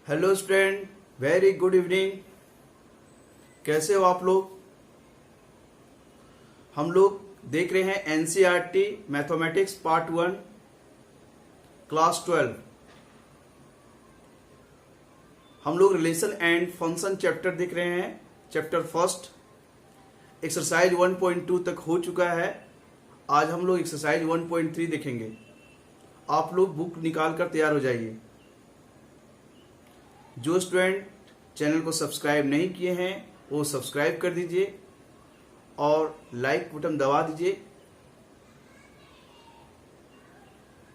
Hello student, very good evening. कैसे हो आप लोग? हम लोग देख रहे हैं एनसीईआरटी मैथमेटिक्स पार्ट 1 क्लास 12। हम लोग रिलेशन एंड फंक्शन चैप्टर देख रहे हैं। चैप्टर फर्स्ट एक्सरसाइज 1.2 तक हो चुका है। आज हम लोग एक्सरसाइज 1.3 देखेंगे। आप लोग बुक निकाल कर तैयार हो जाइए। जो स्टूडेंट चैनल को सब्सक्राइब नहीं किए हैं वो सब्सक्राइब कर दीजिए और लाइक बटन दबा दीजिए।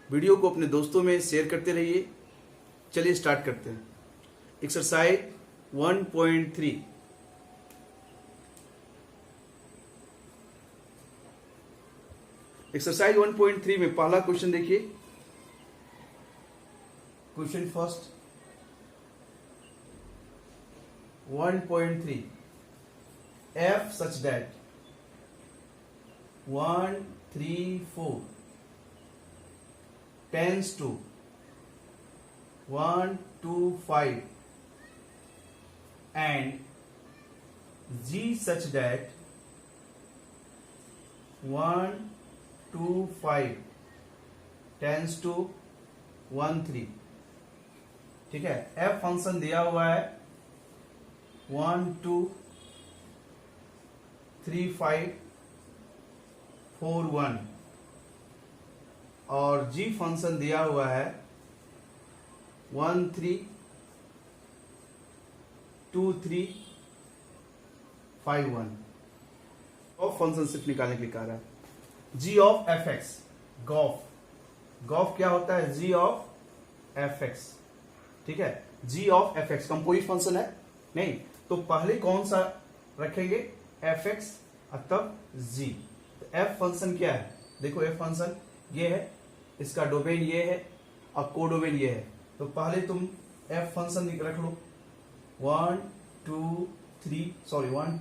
वीडियो को अपने दोस्तों में शेयर करते रहिए। चलिए स्टार्ट करते हैं। एक्सरसाइज 1.3। एक्सरसाइज 1.3 में पहला क्वेश्चन देखिए। Question first 1.3 f such that 1, 3, 4 tends to 1, 2, 5 and g such that 1, 2, 5 tends to 1, 3। ठीक है, f फंक्शन दिया हुआ है 1, 2, 3, 5, 4, 1 और g फंक्शन दिया हुआ है 1, 3, 2, 3, 5, 1। गॉफ फंक्शन सिर्फ निकालने के लिए कह रहा है। g of F x, gof क्या होता है? g of F x. ठीक है, g of F x composite function है नहीं, तो पहले कौन सा रखेंगे? एफ एक्स और तब जी। तो एफ फंक्शन क्या है? देखो एफ फंक्शन ये है, इसका डोमेन ये है और कोडोमेन ये है। तो पहले तुम एफ फंक्शन रख लो 1, 2, 3 सॉरी 1,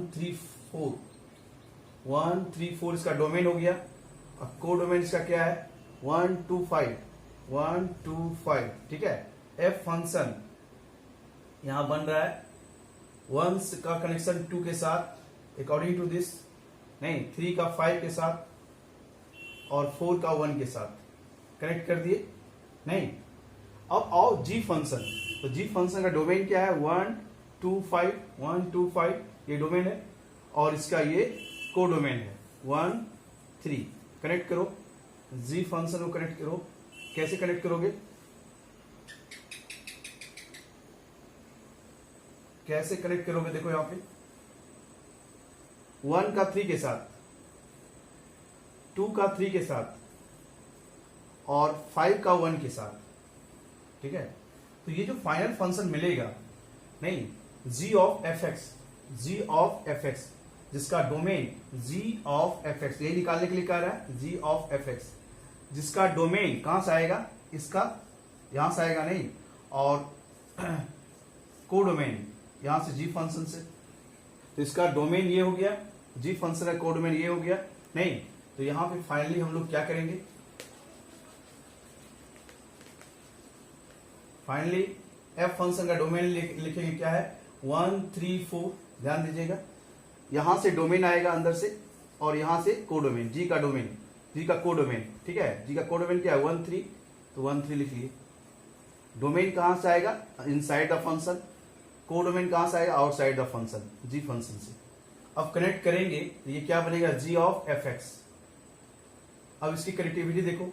3, 4 1, 3, 4 इसका डोमेन हो गया और कोडोमेन इसका क्या है? 1, 2, 5 1, 2, 5। ठीक है, एफ फंक्शन यहां बन रहा है 1 का कनेक्शन 2 के साथ अकॉर्डिंग टू दिस, नहीं 3 का 5 के साथ और 4 का 1 के साथ कनेक्ट कर दिए। नहीं, अब आओ जी फंक्शन। तो जी फंक्शन का डोमेन क्या है? 1, 2, 5 1, 2, 5 ये डोमेन है और इसका ये कोडोमेन है 1, 3। कनेक्ट करो, जी फंक्शन को कनेक्ट करो। कैसे कनेक्ट करोगे? कैसे कनेक्ट करोगे? देखो यहां पे 1 का 3 के साथ, 2 का 3 के साथ और 5 का 1 के साथ। ठीक है, तो ये जो फाइनल फंक्शन मिलेगा, नहीं g of F X, g of F X जिसका domain g of F X, यही निकालने के लिए कह रहा है g ऑफ एफ एक्स जिसका डोमेन कहां से आएगा? इसका यहां से आएगा नहीं, और कोडोमेन यहां से जी फंक्शन से। तो इसका डोमेन ये हो गया, जी फंक्शन का कोडोमेन ये हो गया। नहीं, तो यहां पे फाइनली हम लोग क्या करेंगे? फाइनली एफ फंक्शन का डोमेन लिखेंगे क्या है? 1, 3, 4। ध्यान दीजिएगा, यहां से डोमेन आएगा अंदर से और यहां से कोडोमेन, जी का डोमेन, जी का कोडोमेन। ठीक है, जी का कोडोमेन क्या है? 1, 3। तो 1, 3 लिख लिए। डोमेन कहां से आएगा? Inside the function. कोडोमेन कहां से आएगा? Outside the function, g function से। अब कनेक्ट करेंगे तो ये क्या बनेगा? G of F x. अब इसकी कनेक्टिविटी देखो,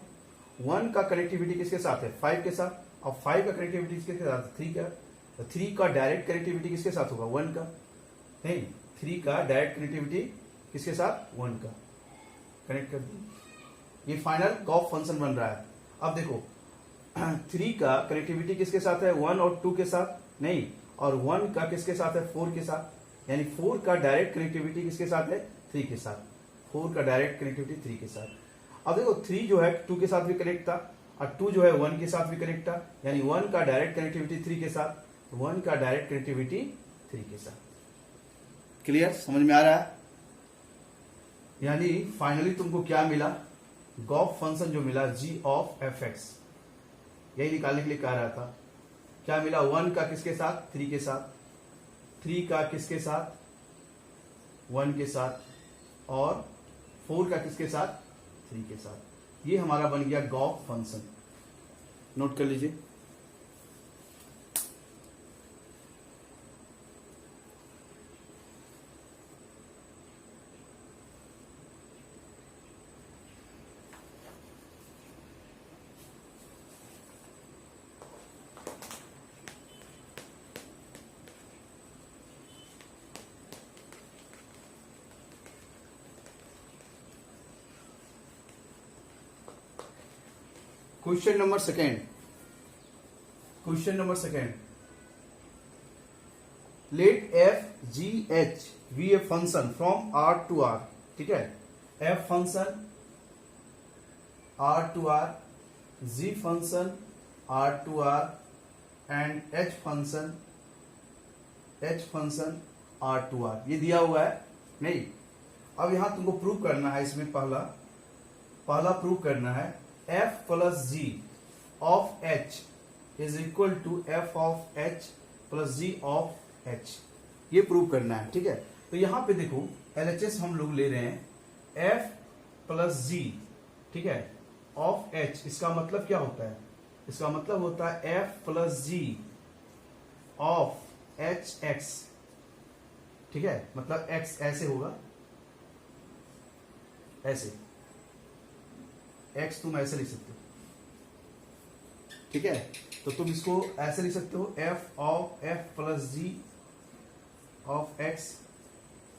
1 का कनेक्टिविटी किसके साथ है? 5 के साथ। और 5 का कनेक्टिविटी किसके साथ? 3 का। तो 3 का डायरेक्ट कनेक्टिविटी किसके साथ होगा? 1 का। नहीं, 3 का डायरेक्ट कनेक्टिविटी किसके साथ? 1 का। कनेक्ट कर दी, ये फाइनल गॉफ फंक्शन बन रहा है। अब देखो 3 का कनेक्टिविटी किसके साथ है? 1 और 2 के साथ। नहीं, और 1 का किसके साथ है? 4 के साथ। यानी 4 का डायरेक्ट कनेक्टिविटी किसके साथ है? 3 के साथ। 4 का डायरेक्ट कनेक्टिविटी 3 के साथ। अब देखो 3 जो है 2 के साथ भी कनेक्ट था और 2 जो है 1 के साथ भी कनेक्ट था, यानी 1 का डायरेक्ट कनेक्टिविटी 3 के साथ, 1 का डायरेक्ट कनेक्टिविटी 3 के साथ। क्लियर? समझ में आ रहा है? यानी फाइनली तुमको क्या मिला? गॉफ फंक्शन जो मिला जी ऑफ एफ एक्स, यही निकालने के लिए कह रहा था। क्या मिला, 1 का किसके साथ, 3 के साथ, 3 का किसके साथ, 1 के साथ, और 4 का किसके साथ, 3 के साथ। ये हमारा बन गया गॉफ फंक्शन। नोट कर लीजिए। Question number second, question number second, let f g h be a function from R to R. ठीक है, f function R to R, g function R to R and h function R to R. ये दिया हुआ है नहीं। अब यहां तुमको प्रूव करना है, इसमें पहला प्रूव करना है f plus g of h is equal to f of h plus g of h। ये प्रूव करना है। ठीक है, तो यहां पे देखो LHS हम लोग ले रहे हैं f प्लस जी, ठीक है, ऑफ h। इसका मतलब क्या होता है, इसका मतलब होता है f plus g of h x। ठीक है, मतलब x ऐसे होगा, ऐसे x तुम ऐसे लिख सकते हो। ठीक है, तो तुम इसको ऐसे लिख सकते हो f of f plus g of x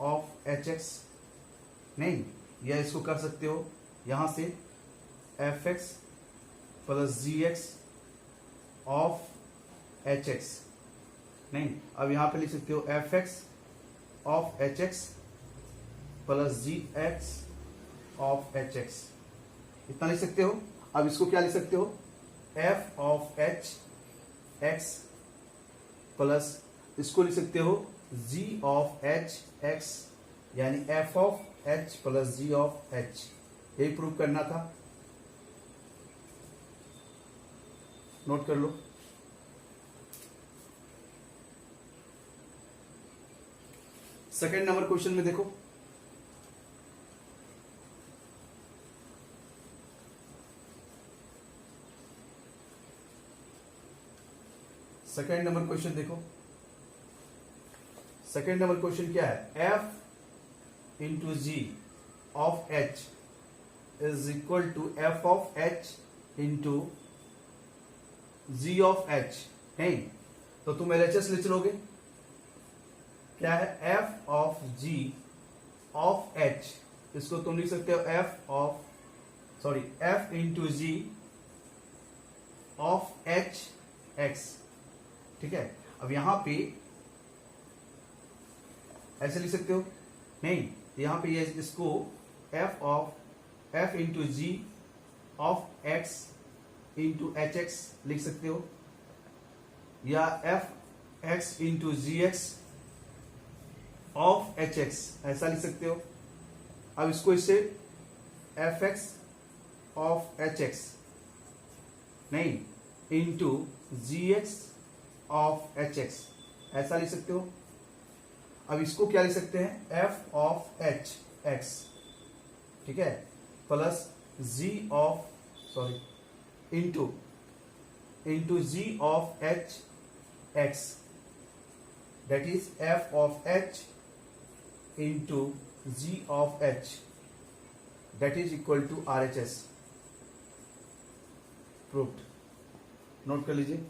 of H x. नहीं, या इसको कर सकते हो यहां से f x plus g x of H x. नहीं, अब यहां पे लिख सकते हो f x of H x plus g x of H x. इतना लिख सकते हो। अब इसको क्या लिख सकते हो, f of H x plus इसको लिख सकते हो जी ऑफ एच एक्स, यानी f of h plus g of h. यही प्रूव करना था। नोट कर लो। सेकेंड नंबर क्वेश्चन में देखो, सेकेंड नंबर क्वेश्चन देखो। सेकेंड नंबर क्वेश्चन क्या है, f into ji of h is equal to f of h into ji of h। नहीं, तो तुम LHS लिख लोगे। क्या है, f of g of h, इसको तुम लिख सकते हो f into ji of h x। ठीक है, अब यहां पे ऐसे लिख सकते हो। नहीं, यहां पे ये इसको f into ji of x into H X लिख सकते हो, या f x into G x of H X ऐसा लिख सकते हो। अब इसको इससे F x of H x, नहीं, into G x of H X ऐसा लिख सकते हो। अब इसको क्या लिख सकते हैं, एफ ऑफ एच एक्स, ठीक है, plus g of into ji of H x, that is f of h into ji of h, that is equal to RHS। Proved. Note कर लीजिए।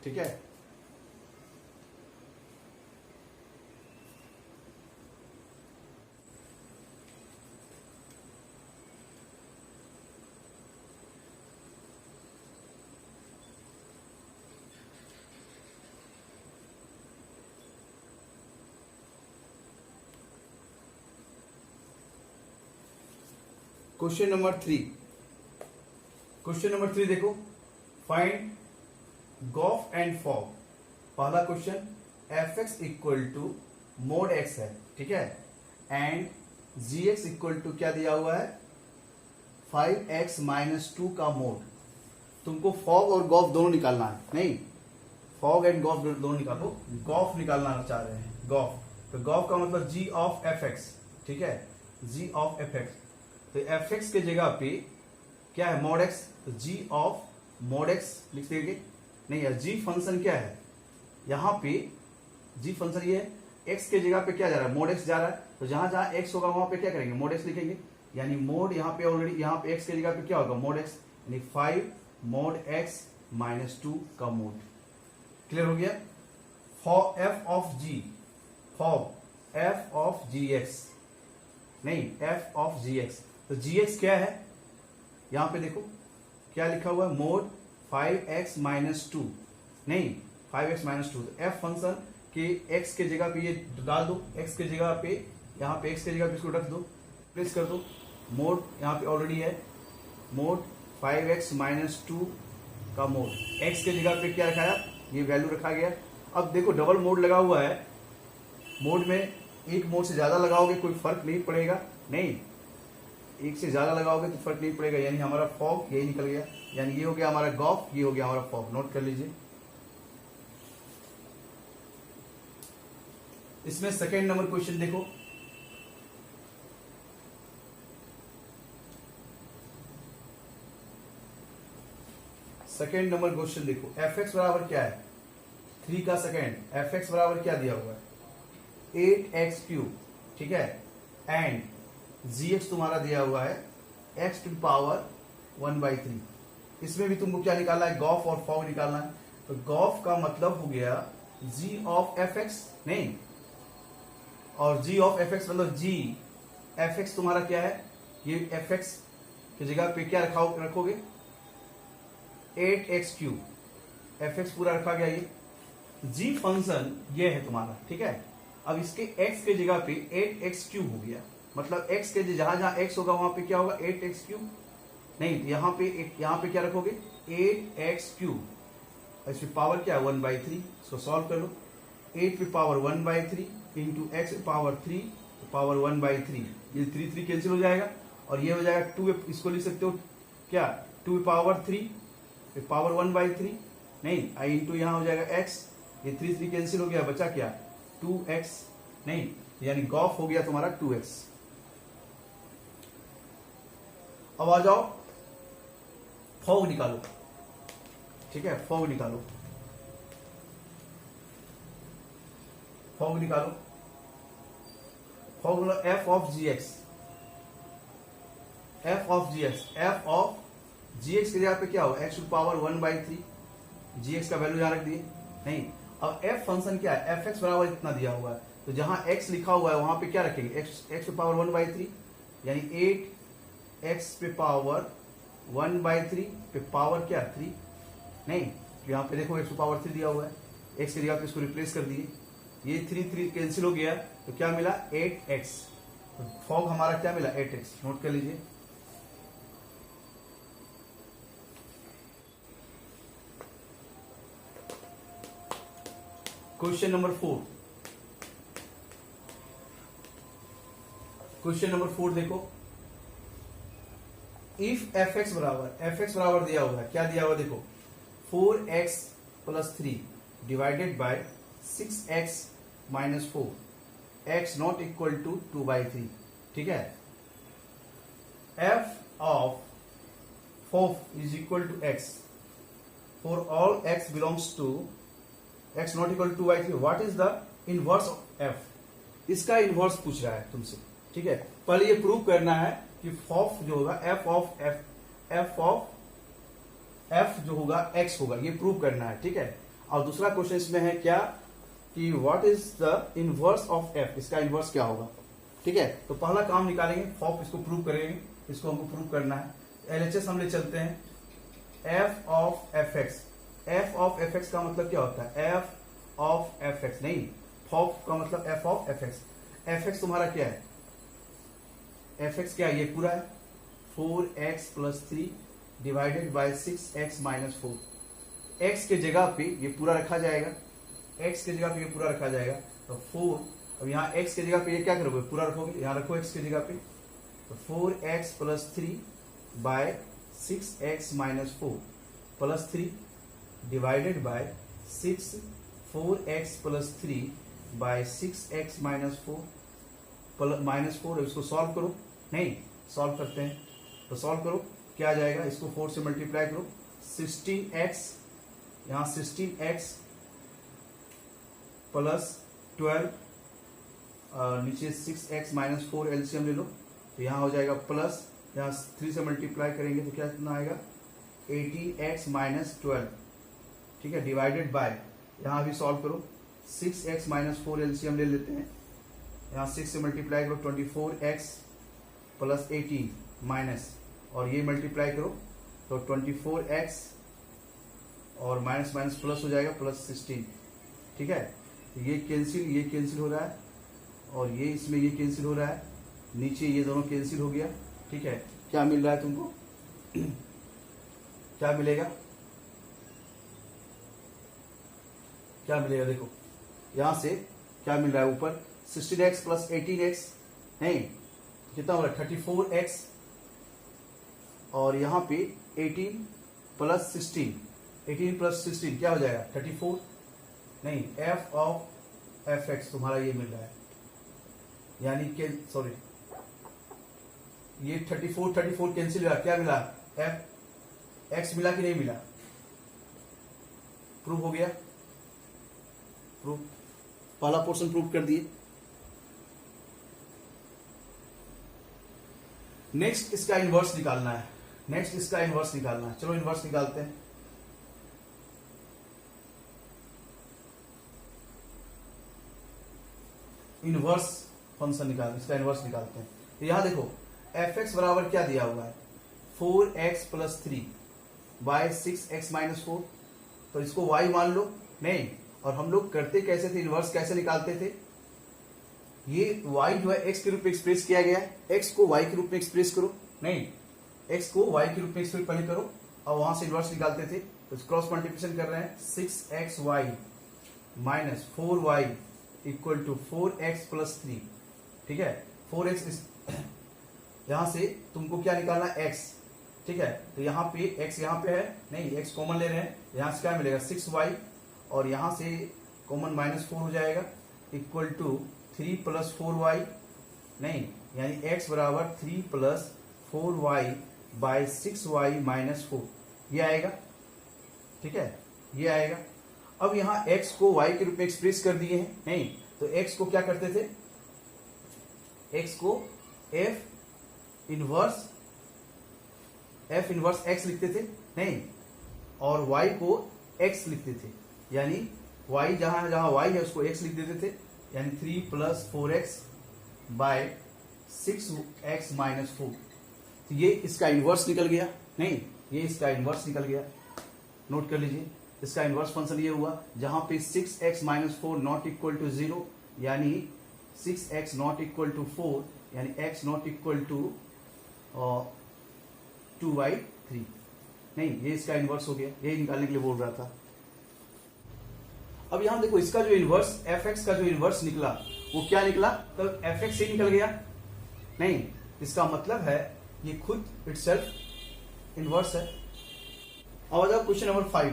ठीक है, क्वेश्चन नंबर 3। क्वेश्चन नंबर 3 देखो, find gof and fog. पहला question, f x equal to mod x है, ठीक है, and g x equal to क्या दिया हुआ है, 5x - 2 का मोड। तुमको फॉग और गॉफ दोनों निकालना है। नहीं, फॉग एंड गॉफ दोनों निकालो। गॉफ निकालना चाह रहे हैं, गॉफ। तो गॉफ का मतलब जी ऑफ एफ एक्स, ठीक है, जी ऑफ एफ एक्स। तो एफ एक्स के जगह पे क्या है, मॉड एक्स, तो जी ऑफ मॉड एक्स लिख देंगे। नहीं यार, जी फंक्शन क्या है यहाँ पे, जी फंक्शन ये है, एक्स के जगह पे क्या जा रहा है, मोड एक्स जा रहा है। तो जहां जहां एक्स होगा वहां पे क्या करेंगे, मोड एक्स लिखेंगे। यानी मोड यहाँ पे ऑलरेडी, यहाँ पे एक्स के जगह पे क्या होगा, मोड एक्स, यानी 5 मोड एक्स माइनस 2 का मोड। क्लियर हो गया। For f of g, for f of g x, नहीं एफ ऑफ जी एक्स। तो जी एक्स क्या है, यहां पे देखो क्या लिखा हुआ है, मोड 5x माइनस 2, नहीं 5x माइनस 2। तो एफ फंक्शन के x के जगह पे ये डाल दो, x के जगह पे, यहाँ पे x के जगह पे इसको रख दो, प्लेस कर दो। मोड यहाँ पे ऑलरेडी है, मोड 5x माइनस 2 का मोड, x के जगह पे क्या रखाया, ये वैल्यू रखा गया। अब देखो डबल मोड लगा हुआ है, मोड में एक मोड से ज्यादा लगाओगे कोई फर्क नहीं पड़ेगा, नहीं एक से ज्यादा लगाओगे तो फर्क नहीं पड़ेगा। यानी हमारा फॉग यही निकल गया, यानी ये हो गया हमारा गॉफ, ये हो गया हमारा फॉग। नोट कर लीजिए। इसमें सेकेंड नंबर क्वेश्चन देखो, सेकेंड नंबर क्वेश्चन देखो, एफ एक्स बराबर क्या है, 3 का सेकेंड, एफ एक्स बराबर क्या दिया हुआ है, 8x3, ठीक है, एंड जी एक्स तुम्हारा दिया हुआ है x टू पावर 1/3। इसमें भी तुमको क्या निकालना है, गॉफ और फॉग निकालना है। तो गॉफ का मतलब हो गया g ऑफ एफ एक्स, नहीं, और g ऑफ एफ एक्स मतलब g एफ एक्स तुम्हारा क्या है, ये एफ एक्स की जगह पे क्या रखोगे, 8x3, एफ एक्स पूरा रखा गया। ये g फंक्शन ये है तुम्हारा, ठीक है। अब इसके x के जगह पे 8x3 हो गया, मतलब x के जहां जहां x होगा वहां पे क्या होगा, 8x3, नहीं तो यहाँ पे क्या रखोगे, 8x3, इस पे पावर क्या है 1/3। इसको सॉल्व कर लो, 8 पे power 1/3 into x power 3 power 1/3, ये 3 कैंसिल हो जाएगा, और ये हो जाएगा 2, इसको लिख सकते हो क्या, 2 पावर 3 पे पावर 1/3, नहीं आई इंटू यहाँ हो जाएगा x, ये 3 कैंसिल हो गया, बचा क्या 2x, नहीं यानी गॉफ हो गया तुम्हारा 2x। अब आ जाओ फॉग निकालो, ठीक है, फॉग निकालो, फॉग निकालो। फॉग मतलब f of g x, f of g x, f of g x के जगह पे क्या होगा, x to power 1/3, g x का वैल्यू यहां रख दिए, नहीं। अब एफ फंक्शन क्या है, एफ एक्स बराबर इतना दिया हुआ है, तो जहां एक्स लिखा हुआ है वहां पे क्या रखेंगे, एक्स पे पावर 1/3, यानी 8x पे पावर 1/3 पे पावर क्या 3, नहीं यहाँ पे देखो x पे पावर 3 दिया हुआ है, x के जगह पे इसको रिप्लेस कर दिए, ये 3 कैंसिल हो गया, तो क्या मिला 8x। तो फॉग हमारा क्या मिला 8x। नोट कर लीजिए। क्वेश्चन नंबर 4, क्वेश्चन नंबर 4 देखो, इफ एफ एक्स बराबर दिया हुआ है, क्या दिया हुआ देखो, 4x plus 3 divided by 6x minus 4, x not equal to 2/3, ठीक है। f of 4 is equal to x for all x belongs to x not equal to 2/3, what is the inverse of f, इसका inverse पूछ रहा है तुमसे, ठीक है। पहले ये प्रूव करना है कि फॉफ जो होगा एफ ऑफ एफ जो होगा एक्स होगा, ये प्रूव करना है, ठीक है। और दूसरा क्वेश्चन इसमें है क्या कि what is the inverse of F, इसका इनवर्स क्या होगा, ठीक है। तो पहला काम निकालेंगे फॉफ, इसको प्रूव करेंगे, इसको हमको प्रूव करना है। एलएचएस हम ले चलते हैं, F of F x, f of F x का मतलब क्या होता है, एफ ऑफ एफ एक्स, नहीं फॉफ का मतलब f of F x. F x तुम्हारा क्या है, एफ एक्स क्या है, ये पूरा है 4x plus 3 divided by 6x minus 4, x के जगह पे ये पूरा रखा जाएगा, x के जगह पे ये पूरा रखा जाएगा, तो 4, अब यहाँ x के जगह पे ये क्या करोगे, पूरा रखोगे, यहाँ रखो x के जगह पे, तो 4x plus 3 by 6x minus 4 plus 3 divided by 6 4x plus 3 by 6x minus 4 इसको सॉल्व करो। नहीं, सॉल्व करते हैं तो सॉल्व करो, क्या आ जाएगा, इसको 4 से मल्टीप्लाई करो, 16x, यहां 16x प्लस 12, नीचे 6x माइनस 4 एलसीएम ले लो, तो यहां हो जाएगा प्लस, यहां 3 से मल्टीप्लाई करेंगे तो क्या कितना आएगा, 18x माइनस 12, ठीक है, डिवाइडेड बाय, यहां भी सॉल्व करो, 6x माइनस 4 एलसीएम ले लेते हैं, यहां 6 से मल्टीप्लाई करो, 24x प्लस 18 माइनस, और ये मल्टीप्लाई करो तो 24x और माइनस माइनस प्लस हो जाएगा, प्लस 16, ठीक है, ये कैंसिल हो रहा है, और ये इसमें ये कैंसिल हो रहा है, नीचे ये दोनों कैंसिल हो गया, ठीक है, क्या मिल रहा है तुमको क्या मिलेगा, देखो यहां से क्या मिल रहा है, ऊपर 16x प्लस 18x, नहीं कितना हो रहा है, 34x, और यहां पे 18 प्लस 16 क्या हो जाएगा, 34, नहीं, f ऑफ fx तुम्हारा ये मिल रहा है, यानी कि सॉरी, ये 34 कैंसिल हुआ, क्या मिला, x मिला कि नहीं मिला, प्रूव हो गया, प्रूफ, पहला पोर्शन प्रूव कर दिए। नेक्स्ट इसका इनवर्स निकालना है, चलो इनवर्स निकालते हैं। इनवर्स फंक्शन इसका इनवर्स निकालते हैं। तो यहां देखो fx बराबर क्या दिया हुआ है, 4x plus 3 by 6x minus 4, तो इसको y मान लो, नहीं, और हम लोग करते कैसे थे, इनवर्स कैसे निकालते थे, ये y जो है x के रूप में एक्सप्रेस किया गया है, x को y के रूप में एक्सप्रेस करो, नहीं, x को y के रूप में एक्सप्रेस पहले करो, और वहां से इनवर्स निकालते थे, तो क्रॉस मल्टीप्लिकेशन कर रहे हैं, 6xy minus 4y equal to 4x plus 3, ठीक है, 4x यहां से तुमको क्या निकालना है, x, ठीक है, तो यहाँ पे x यहाँ पे है, नहीं, x कॉमन ले रहे हैं, यहां से क्या मिलेगा, 6y, और यहां से कॉमन -4 हो जाएगा, इक्वल टू 3 प्लस 4y, नहीं, यानी x बराबर 3 plus 4y bye 6y minus 4, ये आएगा, ठीक है, ये आएगा। अब यहां x को y के रूप में एक्सप्रेस कर दिए हैं, नहीं, तो x को क्या करते थे, x को f इनवर्स x लिखते थे, नहीं, और y को x लिखते थे, यानी y जहां y है उसको x लिख देते थे, यानी 3 plus 4x bye 6x minus 4, तो ये इसका इनवर्स निकल गया, नहीं, ये इसका इनवर्स निकल गया, नोट कर लीजिए, इसका इनवर्स फंक्शन ये हुआ, जहां पे 6x minus 4 not equal to 0, यानी 6x नॉट इक्वल टू 4, यानी x नॉट इक्वल टू 2/3, नहीं, ये इसका इनवर्स हो गया, यही निकालने के लिए बोल रहा था। अब यहां देखो इसका जो इनवर्स fx का जो इनवर्स निकला वो क्या निकला, तो fx ही निकल गया, नहीं, इसका मतलब है ये खुद इटसेल्फ इनवर्स है। अब आ जाओ क्वेश्चन नंबर 5।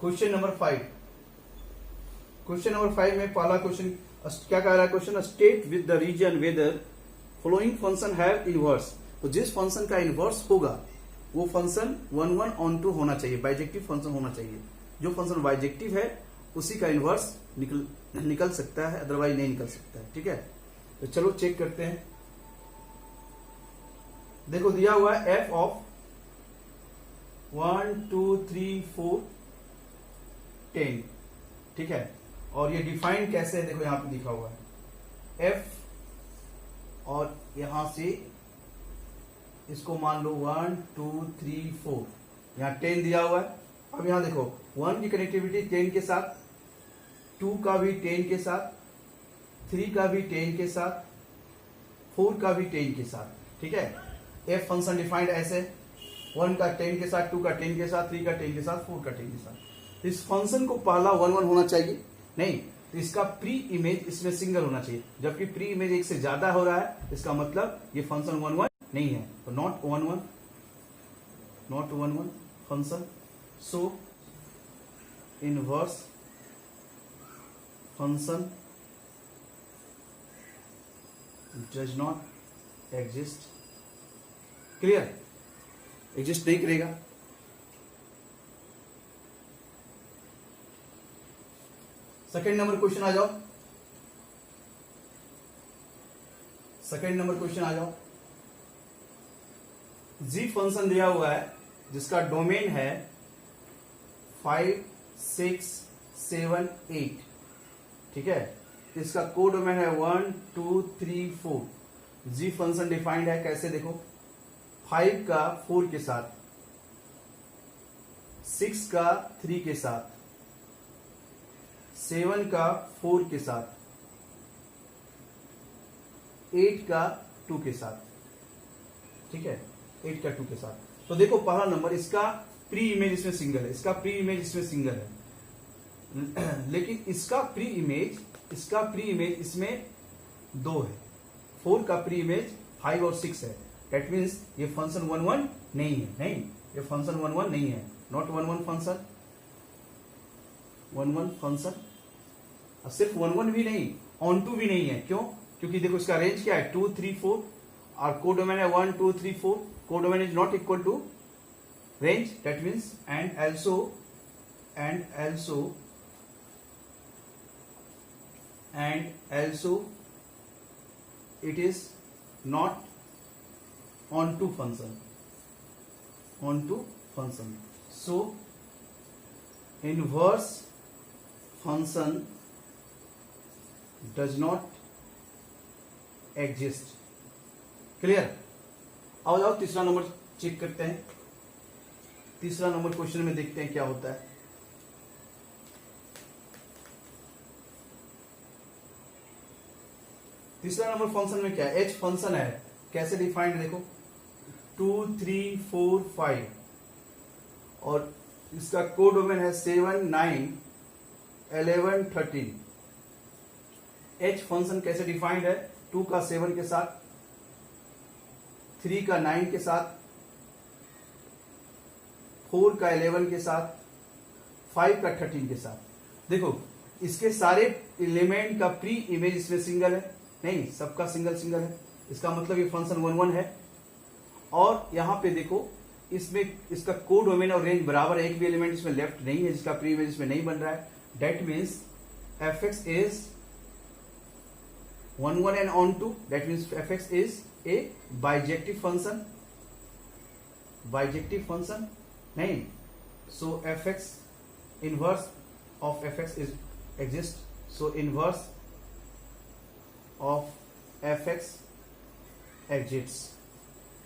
क्वेश्चन नंबर 5 में पहला क्वेश्चन क्या कह रहा है, question state with the reason whether following function have inverse, तो जिस फंक्शन का इनवर्स होगा वो फंक्शन 1/(1) होना चाहिए, बाइजेक्टिव फंक्शन होना चाहिए, जो फंक्शन बाइजेक्टिव है उसी का इनवर्स निकल सकता है, अदरवाइज नहीं निकल सकता है, ठीक है। तो चलो चेक करते हैं, देखो दिया हुआ है f ऑफ 1 2 3 4 10, ठीक है, और ये डिफाइन कैसे है, देखो यहां पे लिखा हुआ है f, और यहां से इसको मान लो 1 2 3 4, यहां 10 दिया हुआ है। अब यहां देखो 1 की कनेक्टिविटी 10 के साथ, 2 का भी 10 के साथ, 3 का भी 10 के साथ, 4 का भी 10 के साथ, ठीक है। f फंक्शन डिफाइंड ऐसे 1 का 10 के साथ, 2 का 10 के साथ, 3 का 10 के साथ, 4 का 10 के साथ। इस फंक्शन को पहला 1 1 होना चाहिए, नहीं, तो इसका प्री इमेज इसमें सिंगल होना चाहिए, जबकि प्री इमेज एक से ज्यादा हो रहा है, इसका मतलब ये फंक्शन 1 1 नहीं है, तो not 1 1 function. So inverse function does not exist. Clear? Exist नहीं करेगा. सेकेंड नंबर क्वेश्चन आ जाओ. सेकेंड नंबर क्वेश्चन आ जाओ. जी फंक्शन दिया हुआ है जिसका डोमेन है 5, 6, 7, 8. ठीक है, इसका कोड डोमेन है 1, 2, 3, 4. जी फंक्शन डिफाइंड है कैसे? देखो, 5 का 4 के साथ, 6 का 3 के साथ, 7 का 4 के साथ, 8 का 2 के साथ. ठीक है, 8 का 2 के साथ. तो देखो पहला नंबर, इसका प्री इमेज इसमें सिंगल है, इसका प्री इमेज इसमें सिंगल है, लेकिन इसका प्री इमेज इसमें 2 है. 4 का प्री इमेज 5 और 6 है. दैट मीन्स ये फंक्शन 1 1 नहीं है. नहीं, ये फंक्शन 1 1 नहीं है. Not 1 1 function. 1 1 फंक्शन. सिर्फ 1 1 भी नहीं, ऑन टू भी नहीं है. क्यों? क्योंकि देखो इसका रेंज क्या है, 2 3 4 और कोडोमेन है 1 2 3 4. Codomain is not equal to range. That means and also it is not onto function. So inverse function does not exist. Clear? आओ जाओ तीसरा नंबर चेक करते हैं. तीसरा नंबर क्वेश्चन में देखते हैं क्या होता है. तीसरा नंबर फंक्शन में क्या है? एच फंक्शन है. कैसे डिफाइंड है? देखो 2 3 4 5 और इसका कोड डोमेन है 7 9 11 13. एच फंक्शन कैसे डिफाइंड है? 2 का 7 के साथ, 3 का 9 के साथ, 4 का 11 के साथ, 5 का 13 के साथ. देखो इसके सारे एलिमेंट का प्री इमेज इसमें सिंगल है. नहीं, सबका सिंगल है. इसका मतलब ये फंक्शन 1 1 है. और यहां पे देखो इसमें इसका कोड डोमेन और रेंज बराबर है. एक भी एलिमेंट इसमें लेफ्ट नहीं है जिसका प्री इमेज इसमें नहीं बन रहा है. That means fx is 1 1 and on to. That means fx is a bijective function. नहीं, so fx inverse of fx is exists. So inverse of fx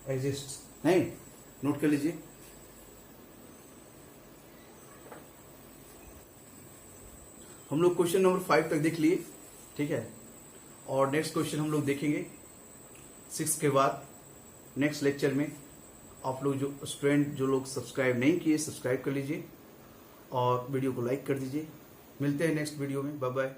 exists. नहीं, नोट कर लीजिए. हम लोग क्वेश्चन नंबर 5 तक देख लिए. ठीक है, और नेक्स्ट क्वेश्चन हम लोग देखेंगे 6 के बाद नेक्स्ट लेक्चर में. आप लोग जो स्टूडेंट जो लोग सब्सक्राइब नहीं किए, सब्सक्राइब कर लीजिए और वीडियो को लाइक कर दीजिए. मिलते हैं नेक्स्ट वीडियो में. Bye bye.